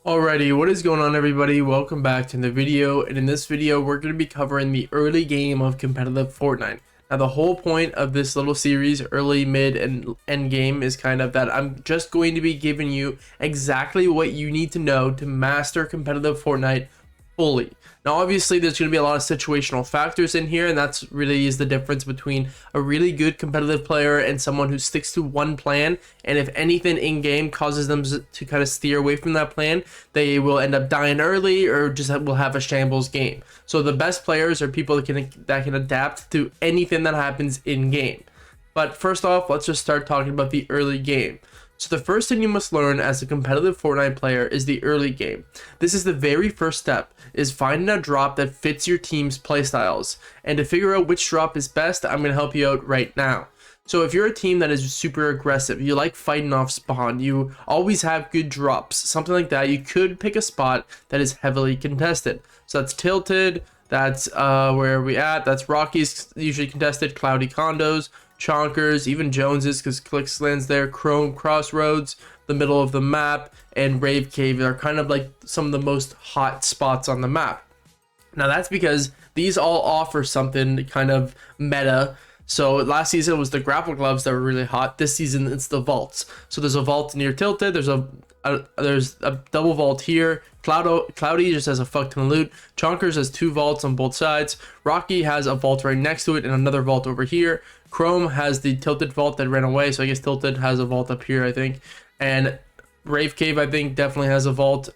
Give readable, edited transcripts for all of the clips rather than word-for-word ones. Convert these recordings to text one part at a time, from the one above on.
Alrighty, what is going on everybody? Welcome back to the video, and in this video we're going to be covering the early game of competitive Fortnite. Now the whole point of this little series, early, mid, and end game, is kind of that I'm just going to be giving you exactly what you need to know to master competitive Fortnite fully. Now obviously there's going to be a lot of situational factors in here, and that's really is the difference between a really good competitive player and someone who sticks to one plan, and if anything in game causes them to kind of steer away from that plan, they will end up dying early or just will have a shambles game. So the best players are people that can adapt to anything that happens in game. But first off, let's just start talking about the early game. So the first thing you must learn as a competitive Fortnite player is the early game. This is the very first step, is finding a drop that fits your team's playstyles. And to figure out which drop is best, I'm going to help you out right now. So if you're a team that is super aggressive, you like fighting off spawn, you always have good drops, something like that, you could pick a spot that is heavily contested. So that's Tilted, that's where are we at, that's Rocky's usually contested, Cloudy Condos, Chonkers, even Jones's because Clicks lands there, Chrome, Crossroads, the middle of the map, and Rave Cave are kind of like some of the most hot spots on the map. Now that's because these all offer something kind of meta. So last season it was the grapple gloves that were really hot. This season it's the vaults. So there's a vault near Tilted, there's a double vault here. Cloudy just has a fuck ton of loot. Chonkers has two vaults on both sides. Rocky has a vault right next to it and another vault over here. Chrome has the Tilted vault that ran away, so I guess Tilted has a vault up here, I think. And Rave Cave, I think, definitely has a vault.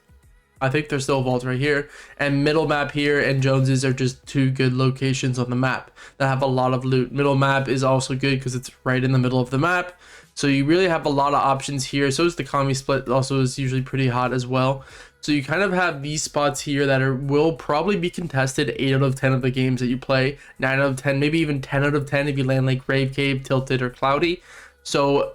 I think there's still a vault right here. And middle map here and Jones's are just two good locations on the map that have a lot of loot. Middle map is also good because it's right in the middle of the map. So you really have a lot of options here. So is the commie split, also is usually pretty hot as well. So you kind of have these spots here that will probably be contested 8 out of 10 of the games that you play, 9 out of 10, maybe even 10 out of 10 if you land like Rave Cave, Tilted, or Cloudy. So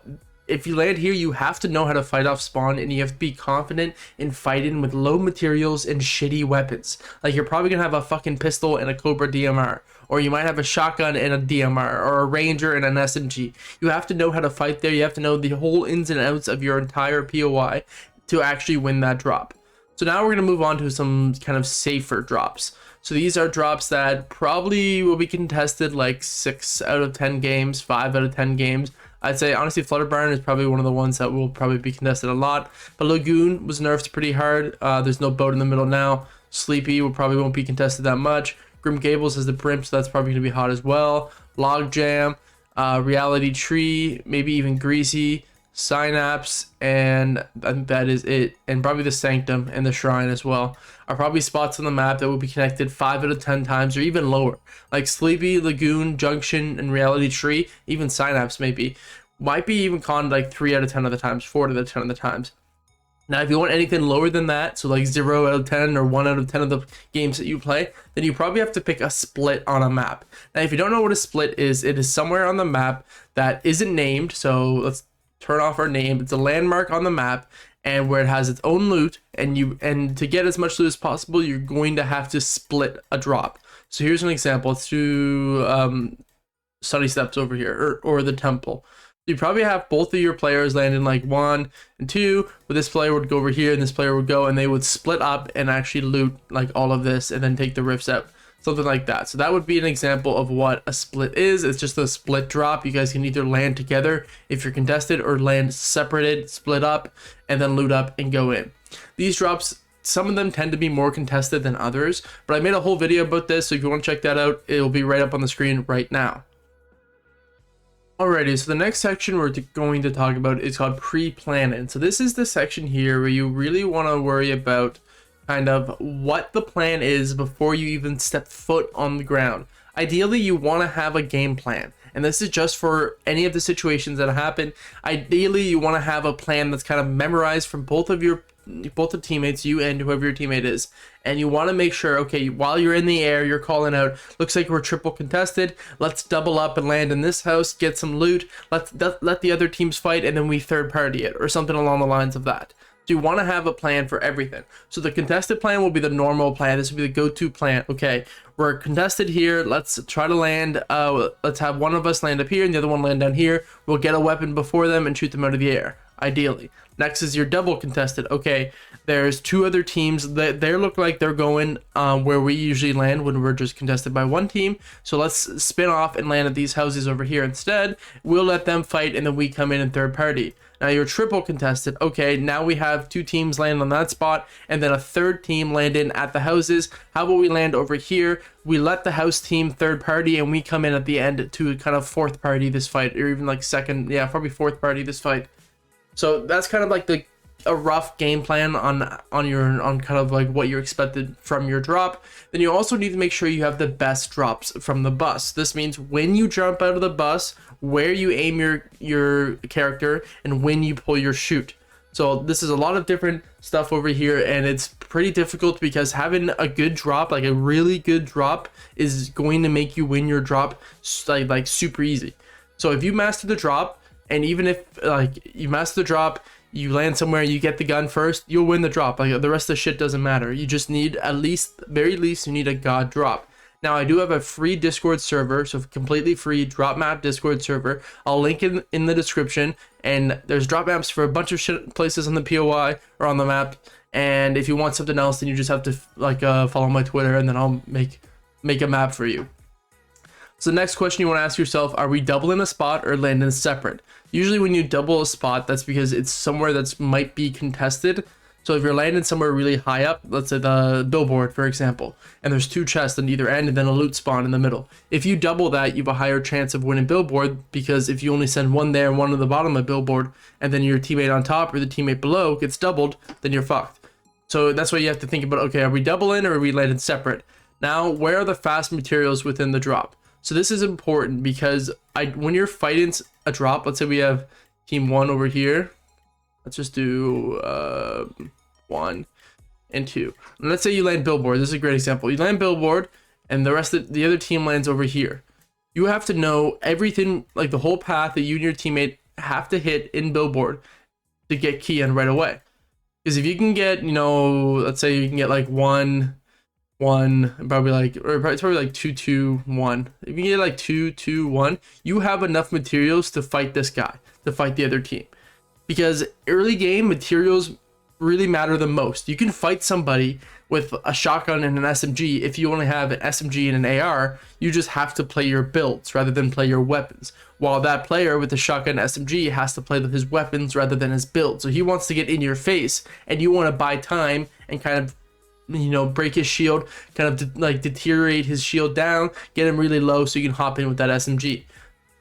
if you land here, you have to know how to fight off spawn, and you have to be confident in fighting with low materials and shitty weapons. Like you're probably gonna have a fucking pistol and a Cobra DMR, or you might have a shotgun and a DMR, or a Ranger and an SMG. You have to know how to fight there. You have to know the whole ins and outs of your entire POI to actually win that drop. So now we're going to move on to some kind of safer drops. So these are drops that probably will be contested like 6 out of 10 games, 5 out of 10 games. I'd say honestly Flutterburn is probably one of the ones that will probably be contested a lot. But Lagoon was nerfed pretty hard. There's no boat in the middle now. Sleepy probably won't be contested that much. Grim Gables has the Brimp, so that's probably going to be hot as well. Logjam, Reality Tree, maybe even Greasy, Synapse, and that is it. And probably the Sanctum and the Shrine as well are probably spots on the map that will be connected 5 out of 10 times or even lower. Like Sleepy, Lagoon, Junction, and Reality Tree, even Synapse maybe, might be even conned like 3 out of 10 of the times, 4 out of 10 of the times. Now, if you want anything lower than that, so like 0 out of 10 or 1 out of 10 of the games that you play, then you probably have to pick a split on a map. Now, if you don't know what a split is, it is somewhere on the map that isn't named. So let's turn off our name. It's a landmark on the map, and where it has its own loot, and to get as much loot as possible, you're going to have to split a drop. So here's an example. Let's do Sunny Steps over here, or the Temple. You probably have both of your players land in like 1 and 2, but this player would go over here and this player would go, and they would split up and actually loot like all of this and then take the rifts out. Something like that. So that would be an example of what a split is. It's just a split drop. You guys can either land together if you're contested, or land separated, split up, and then loot up and go in. These drops, some of them tend to be more contested than others, but I made a whole video about this, so if you want to check that out, it will be right up on the screen right now. Alrighty, so the next section we're going to talk about is called pre-planning. So this is the section here where you really want to worry about kind of what the plan is before you even step foot on the ground. Ideally, you want to have a game plan, and this is just for any of the situations that happen. Ideally, you want to have a plan that's kind of memorized from both the teammates, you and whoever your teammate is, and you want to make sure, okay, while you're in the air, you're calling out, looks like we're triple contested, let's double up and land in this house, get some loot, let the other teams fight, and then we third party it, or something along the lines of that. So you want to have a plan for everything. So the contested plan will be the normal plan. This will be the go-to plan. Okay, we're contested here. Let's try to land. Let's have one of us land up here and the other one land down here. We'll get a weapon before them and shoot them out of the air. ideally. Next is your double contested. Okay, there's two other teams that they look like they're going where we usually land when we're just contested by one team. So let's spin off and land at these houses over here instead. We'll let them fight and then we come in third party. Now you're triple contested. Okay, now we have two teams land on that spot and then a third team land in at the houses. How about we land over here? We let the house team third party and we come in at the end to kind of fourth party this fight, or even like second, yeah, probably fourth party this fight. So that's kind of like a rough game plan on kind of like what you're expected from your drop. Then you also need to make sure you have the best drops from the bus. This means when you jump out of the bus, where you aim your character, and when you pull your shoot. So this is a lot of different stuff over here, and it's pretty difficult because having a good drop, like a really good drop, is going to make you win your drop like super easy. So if you master the drop, and even if like you master the drop, you land somewhere, you get the gun first, you'll win the drop. Like the rest of the shit doesn't matter. You just need very least you need a god drop. Now I do have a free Discord server, so completely free drop map Discord server. I'll link it in the description, and there's drop maps for a bunch of shit places on the POI or on the map. And if you want something else, then you just have to like follow my Twitter, and then I'll make a map for you. So the next question you want to ask yourself, are we doubling a spot or landing separate? Usually when you double a spot, that's because it's somewhere that's might be contested. So if you're landing somewhere really high up, let's say the billboard, for example, and there's two chests on either end and then a loot spawn in the middle. If you double that, you have a higher chance of winning billboard, because if you only send one there and one at the bottom of billboard, and then your teammate on top or the teammate below gets doubled, then you're fucked. So that's why you have to think about, okay, are we doubling or are we landing separate? Now, where are the fast materials within the drop? So this is important because when you're fighting a drop, let's say we have team 1 over here. Let's just do 1 and 2. And let's say you land billboard. This is a great example. You land billboard and the rest of the other team lands over here. You have to know everything, like the whole path that you and your teammate have to hit in billboard to get key in right away. Because if you can get, let's say you can get like 1, probably like, or it's probably like 2, 2, 1. If you can get like 2, 2, 1, you have enough materials to fight this guy, to fight the other team. Because early game materials really matter the most. You can fight somebody with a shotgun and an SMG. If you only have an SMG and an AR, you just have to play your builds rather than play your weapons. While that player with the shotgun SMG has to play his weapons rather than his build. So he wants to get in your face, and you want to buy time and kind of break his shield, kind of like deteriorate his shield down, get him really low so you can hop in with that SMG.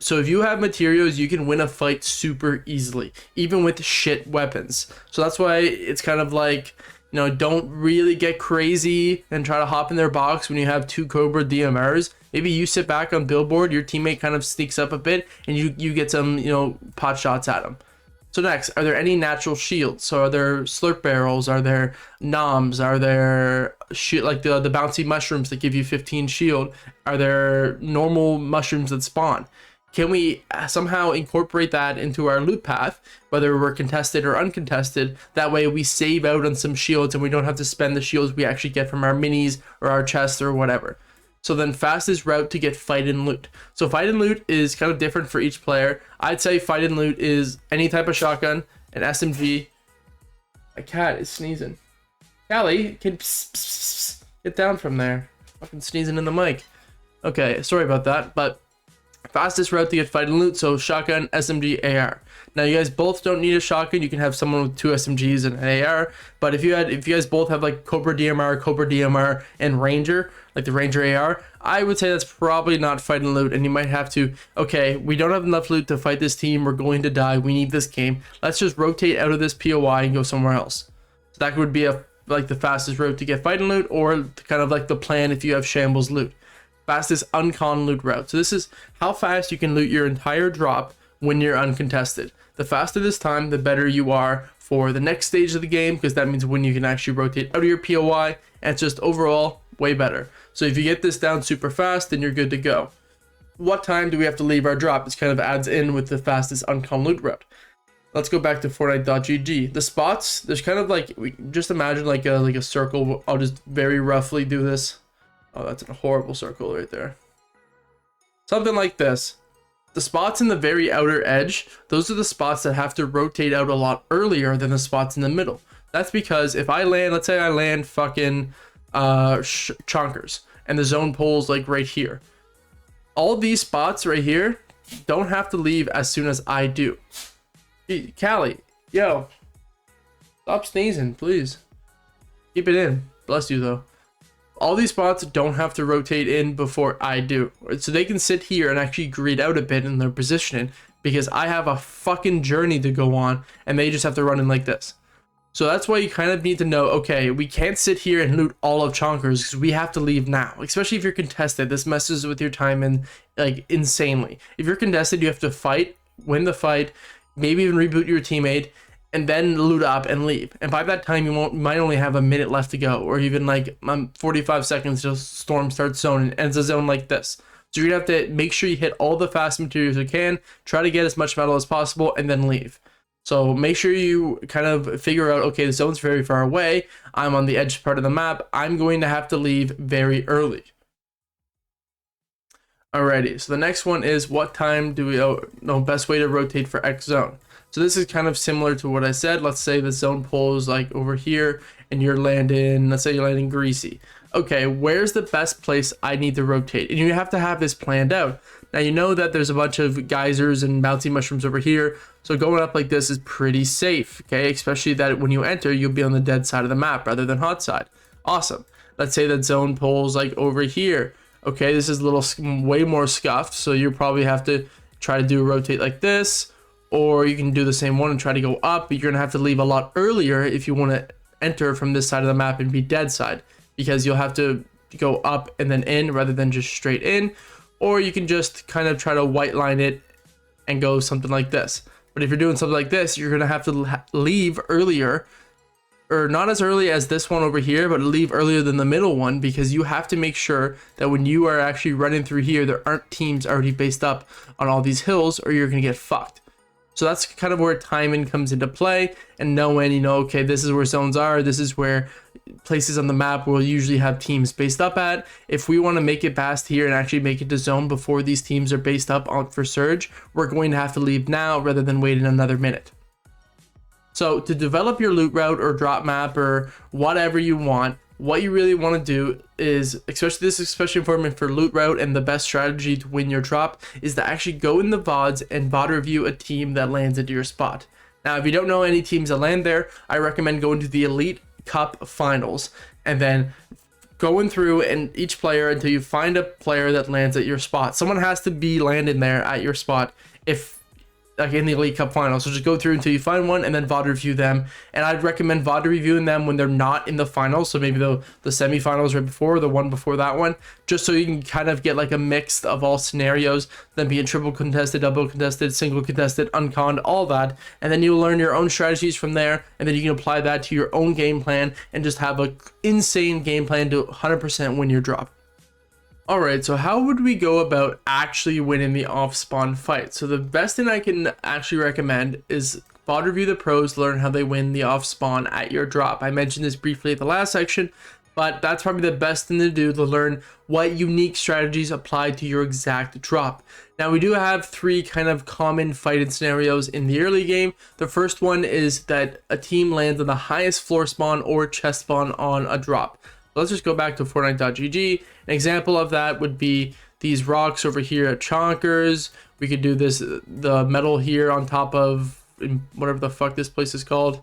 So if you have materials, you can win a fight super easily, even with shit weapons. So that's why it's kind of like, don't really get crazy and try to hop in their box when you have 2 Cobra DMRs. Maybe you sit back on billboard, your teammate kind of sneaks up a bit, and you get some, pot shots at him. So next, are there any natural shields? So are there slurp barrels? Are there noms? Are there like the bouncy mushrooms that give you 15 shield? Are there normal mushrooms that spawn? Can we somehow incorporate that into our loot path, whether we're contested or uncontested? That way we save out on some shields and we don't have to spend the shields we actually get from our minis or our chests or whatever. So then fastest route to get fight and loot. So fight and loot is kind of different for each player. I'd say fight and loot is any type of shotgun, an SMG. My cat is sneezing. Callie, get down from there. Fucking sneezing in the mic. Okay, sorry about that, but fastest route to get fight and loot, so shotgun, SMG, AR. Now you guys both don't need a shotgun. You can have someone with 2 SMGs and an AR. But if you guys both have like Cobra DMR, and Ranger, like the Ranger AR, I would say that's probably not fight and loot. And you might have to, okay, we don't have enough loot to fight this team. We're going to die. We need this game. Let's just rotate out of this POI and go somewhere else. So that would be like the fastest route to get fight and loot, or kind of like the plan if you have shambles loot. Fastest uncon loot route. So this is how fast you can loot your entire drop when you're uncontested. The faster this time, the better you are for the next stage of the game, because that means when you can actually rotate out of your POI, and it's just overall way better. So if you get this down super fast, then you're good to go. What time do we have to leave our drop? This kind of adds in with the fastest uncon loot route. Let's go back to Fortnite.gg. The spots, there's kind of like, just imagine like a circle. I'll just very roughly do this. Oh, that's a horrible circle right there. Something like this. The spots in the very outer edge, those are the spots that have to rotate out a lot earlier than the spots in the middle. That's because if I land, let's say I land fucking chonkers and the zone pulls like right here. All these spots right here don't have to leave as soon as I do. Hey, Callie, yo, stop sneezing, please. Keep it in. Bless you though. All these spots don't have to rotate in before I do. So they can sit here and actually grid out a bit in their positioning because I have a fucking journey to go on and they just have to run in like this. So that's why you kind of need to know, okay, we can't sit here and loot all of Chonkers because we have to leave now. Especially if you're contested. This messes with your time and like insanely. If you're contested, you have to fight, win the fight, maybe even reboot your teammate, and then loot up and leave. And by that time, you might only have a minute left to go, or even like 45 seconds till Storm starts zoning, and it's a zone like this. So you're gonna have to make sure you hit all the fast materials you can, try to get as much metal as possible, and then leave. So make sure you kind of figure out, okay, the zone's very far away, I'm on the edge part of the map, I'm going to have to leave very early. Alrighty, so the next one is what time do we know best way to rotate for X zone. So this is kind of similar to what I said. Let's say the zone pulls like over here and you're landing, let's say you're landing Greasy. Okay, where's the best place I need to rotate? And you have to have this planned out. Now you know that there's a bunch of geysers and bouncy mushrooms over here. So going up like this is pretty safe, okay? Especially that when you enter, you'll be on the dead side of the map rather than hot side. Awesome. Let's say that zone pulls like over here. Okay, this is a little way more scuffed. So you probably have to try to do a rotate like this. Or you can do the same one and try to go up, but you're gonna have to leave a lot earlier if you want to enter from this side of the map and be dead side, because you'll have to go up and then in rather than just straight in. Or you can just kind of try to white line it and go something like this. But if you're doing something like this, you're gonna have to leave earlier, or not as early as this one over here, but leave earlier than the middle one, because you have to make sure that when you are actually running through here, there aren't teams already based up on all these hills, or you're gonna get fucked. So that's kind of where timing comes into play, and knowing, you know, okay, this is where zones are, this is where places on the map will usually have teams based up at. If we want to make it past here and actually make it to zone before these teams are based up on for surge, we're going to have to leave now rather than waiting another minute. So to develop your loot route or drop map or whatever you want, what you really want to do is, especially important for loot route, and the best strategy to win your drop is to actually go in the VODs and VOD review a team that lands into your spot. Now, if you don't know any teams that land there, I recommend going to the Elite Cup Finals and then going through and each player until you find a player that lands at your spot. Someone has to be landing there at your spot if like in the Elite Cup Finals. So just go through until you find one and then VOD review them. And I'd recommend VOD reviewing them when they're not in the finals. So maybe the semifinals right before, the one before that one, just so you can kind of get like a mix of all scenarios, then being triple contested, double contested, single contested, unconned, all that. And then you'll learn your own strategies from there. And then you can apply that to your own game plan and just have an insane game plan to 100% win your drop. Alright, so how would we go about actually winning the off-spawn fight? So the best thing I can actually recommend is VOD review the pros, learn how they win the off-spawn at your drop. I mentioned this briefly at the last section, but that's probably the best thing to do to learn what unique strategies apply to your exact drop. Now, we do have three kind of common fighting scenarios in the early game. The first one is that a team lands on the highest floor spawn or chest spawn on a drop. Let's just go back to Fortnite.gg. An example of that would be these rocks over here at Chonkers. We could do this, the metal here on top of whatever the fuck this place is called.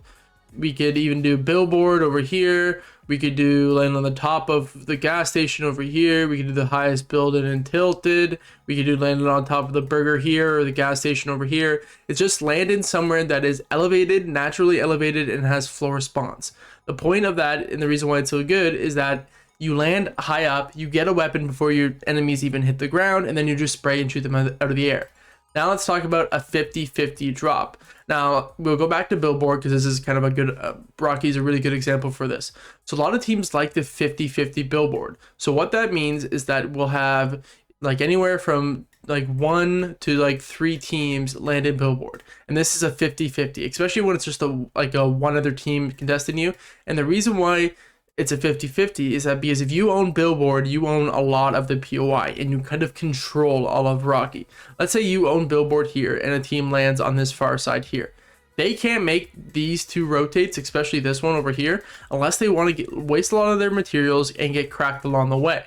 We could even do billboard over here. We could do land on the top of the gas station over here. We could do the highest building in Tilted. We could do landing on top of the burger here or the gas station over here. It's just landing somewhere that is elevated, naturally elevated, and has floor spawns. The point of that, and the reason why it's so good, is that you land high up, you get a weapon before your enemies even hit the ground, and then you just spray and shoot them out of the air. Now let's talk about a 50-50 drop. Now we'll go back to billboard because this is kind of a good, Rocky's a really good example for this. So a lot of teams like the 50-50 billboard. So what that means is that we'll have like anywhere from like 1 to like 3 teams land in billboard, and this is a 50-50, especially when it's just a one other team contesting you. And the reason why it's a 50-50 is that because if you own Billboard, you own a lot of the POI and you kind of control all of Rocky. Let's say you own Billboard here and a team lands on this far side here. They can't make these two rotates, especially this one over here, unless they want to waste a lot of their materials and get cracked along the way.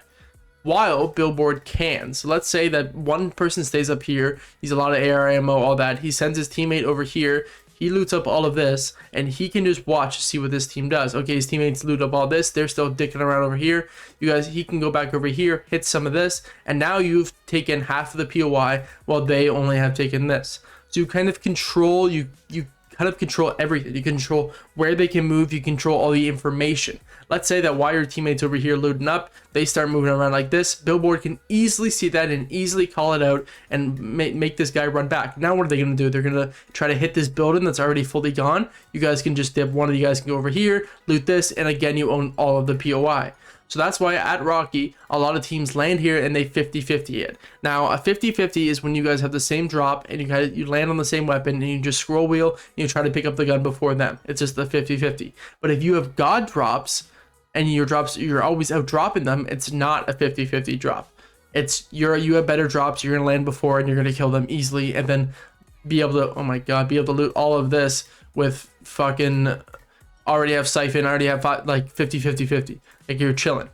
While Billboard can. So let's say that one person stays up here, he's a lot of AR ammo, all that. He sends his teammate over here, he loots up all of this, and he can just watch to see what this team does. Okay, his teammates loot up all this, they're still dicking around over here. You guys, he can go back over here, hit some of this, and now you've taken half of the POI while they only have taken this. So you kind of control, you kind of control everything. You control where they can move, you control all the information. Let's say that while your teammates over here looting up, they start moving around like this. Billboard can easily see that and easily call it out and make this guy run back. Now what are they going to do? They're going to try to hit this building that's already fully gone. You guys can just dip. One of you guys can go over here, loot this, and again, you own all of the POI. So that's why at Rocky, a lot of teams land here and they 50-50 it. Now, a 50-50 is when you guys have the same drop and you land on the same weapon and you just scroll wheel and you try to pick up the gun before them. It's just the 50-50. But if you have God drops and your drops, you're always out dropping them, it's not a 50-50 drop. It's you have better drops, you're going to land before and you're going to kill them easily and then be able to, oh my God, be able to loot all of this with fucking... already have siphon, already have like 50-50-50, like you're chilling.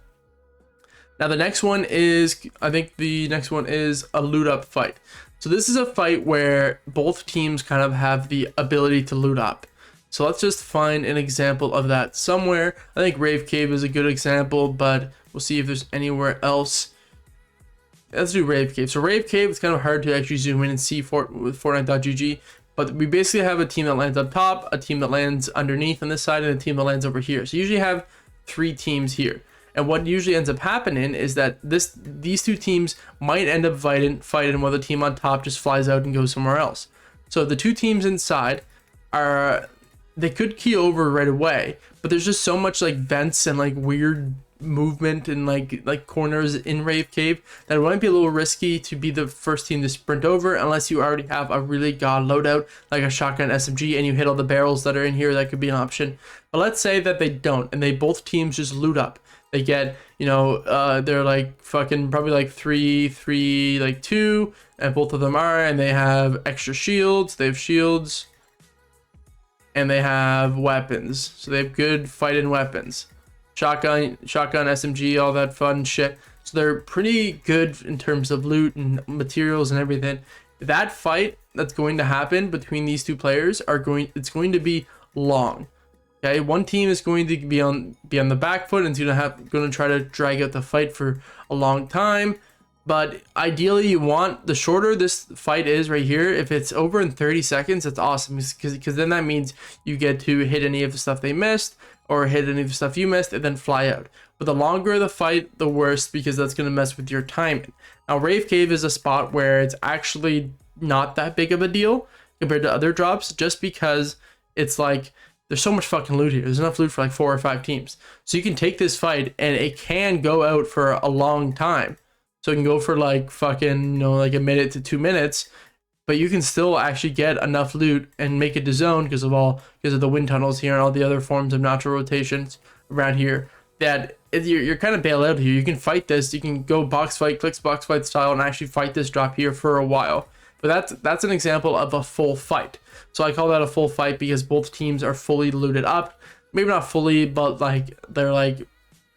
Now the next one is, I think the next one is a loot up fight. So this is a fight where both teams kind of have the ability to loot up. So let's just find an example of that somewhere. I think Rave Cave is a good example, but we'll see if there's anywhere else. Let's do Rave Cave. So Rave Cave, it's kind of hard to actually zoom in and see with Fortnite.gg. But we basically have a team that lands up top, a team that lands underneath on this side, and a team that lands over here. So you usually have 3 teams here. And what usually ends up happening is that these 2 teams might end up fighting while the team on top just flies out and goes somewhere else. So the 2 teams inside they could key over right away, but there's just so much like vents and like weird movement and like corners in Rave Cave that it might be a little risky to be the first team to sprint over unless you already have a really god loadout like a shotgun SMG and you hit all the barrels that are in here. That could be an option. But let's say that they don't and both teams just loot up. They get, they're like fucking probably like 3 like 2, and both of them are, and they have extra shields, they have shields, and they have weapons. So they have good fighting weapons. Shotgun, SMG, all that fun shit. So they're pretty good in terms of loot and materials and everything. That fight that's going to happen between these 2 players it's going to be long. Okay, one team is going to be on the back foot and it's going to try to drag out the fight for a long time. But ideally, you want the shorter this fight is right here. If it's over in 30 seconds, that's awesome because then that means you get to hit any of the stuff they missed or hit any of the stuff you missed and then fly out. But the longer the fight, the worse, because that's going to mess with your timing. Now, Rave Cave is a spot where it's actually not that big of a deal compared to other drops, just because it's like there's so much fucking loot here. There's enough loot for like 4 or 5 teams. So you can take this fight and it can go out for a long time. So it can go for like fucking, like a minute to 2 minutes, but you can still actually get enough loot and make it to zone because of the wind tunnels here and all the other forms of natural rotations around here that you're kind of bailed out here. You can fight this. You can go box fight, clicks box fight style and actually fight this drop here for a while. But that's an example of a full fight. So I call that a full fight because both teams are fully looted up. Maybe not fully, but like they're like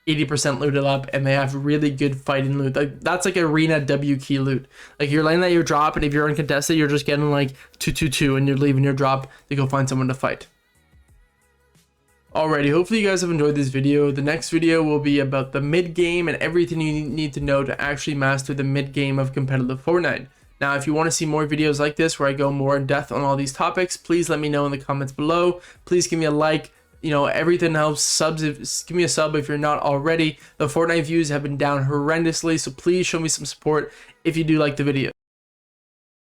80% looted up and they have really good fighting loot. Like that's like arena W key loot. Like you're landing at your drop and if you're uncontested, you're just getting like 222 and you're leaving your drop to go find someone to fight. Alrighty, hopefully you guys have enjoyed this video. The next video will be about the mid game and everything you need to know to actually master the mid game of competitive Fortnite. Now, if you want to see more videos like this where I go more in depth on all these topics, please let me know in the comments below. Please give me a like. Everything helps. Give me a sub if you're not already. The Fortnite views have been down horrendously, so please show me some support if you do like the video.